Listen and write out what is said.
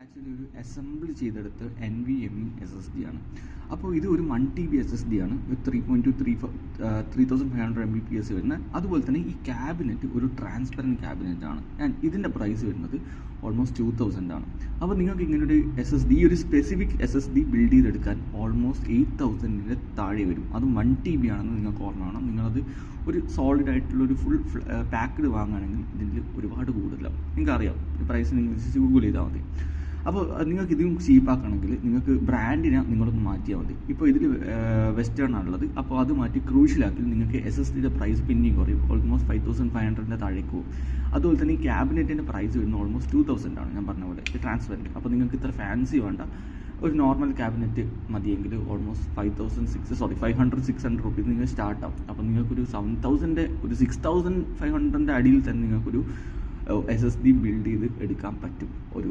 Actually ഒരു assemble ചെയ്തെടുത്ത് NVMe SSD ആണ്. അപ്പോൾ ഇത് ഒരു 1 TB SSD ആണ്, 3.500 Mbps വരുന്നത്. അതുപോലെ തന്നെ ഈ ക്യാബിനറ്റ് ഒരു ട്രാൻസ്പെറൻറ്റ് ക്യാബിനറ്റ് ആണ്. ആൻഡ് ഇതിൻ്റെ പ്രൈസ് വരുന്നത് ഓൾമോസ്റ്റ് 2000 ആണ്. അപ്പോൾ നിങ്ങൾക്ക് ഇങ്ങനെ ഒരു SSD, ഒരു സ്പെസിഫിക് SSD ബിൽഡ് ചെയ്തെടുക്കാൻ ഓൾമോസ്റ്റ് 8000 താഴെ വരും. അതും 1 TB ആണെന്ന് നിങ്ങൾക്ക് ഓർമ്മ വേണം. നിങ്ങളത് ഒരു സോളിഡ് ആയിട്ടുള്ള ഒരു ഫുൾ പാക്ക്ഡ് വാങ്ങുകയാണെങ്കിൽ ഇതിൽ ഒരുപാട് കൂടുതലാണ്. നിങ്ങൾക്കറിയാം, പ്രൈസ് നിങ്ങൾ ഗൂഗിൾ ചെയ്താൽ മതി. അപ്പോൾ നിങ്ങൾക്ക് ഇതും ചീപ്പാക്കണമെങ്കിൽ നിങ്ങൾക്ക് ബ്രാൻഡിനെ നിങ്ങളൊന്ന് മാറ്റിയാൽ മതി. ഇപ്പോൾ ഇതിൽ വെസ്റ്റേൺ ആണുള്ളത്, അപ്പോൾ അത് മാറ്റി ക്രൂഷ്യലാക്കി നിങ്ങൾക്ക് SSDയുടെ പ്രൈസ് പിന്നെയും കുറയും. ഓൾമോസ്റ്റ് 5500 താഴേക്ക് പോകും. അതുപോലെ തന്നെ ഈ ക്യാബിനറ്റിൻ്റെ പ്രൈസ് വരുന്നത് ഓൾമോസ്റ്റ് 2000 ആണ്. ഞാൻ പറഞ്ഞ പോലെ ട്രാൻസ്പെറൻറ്റ്. അപ്പോൾ നിങ്ങൾക്ക് ഇത്ര ഫാൻസി വേണ്ട, ഒരു നോർമൽ ക്യാബിനറ്റ് മതിയെങ്കിൽ ഓൾമോസ്റ്റ് 500-600 റുപ്പീസ് നിങ്ങൾ സ്റ്റാർട്ടാവും. അപ്പോൾ നിങ്ങൾക്കൊരു 7000 ഒരു 6500 അടിയിൽ തന്നെ നിങ്ങൾക്കൊരു SSD ബിൽഡ് ചെയ്ത് എടുക്കാൻ പറ്റും. ഒരു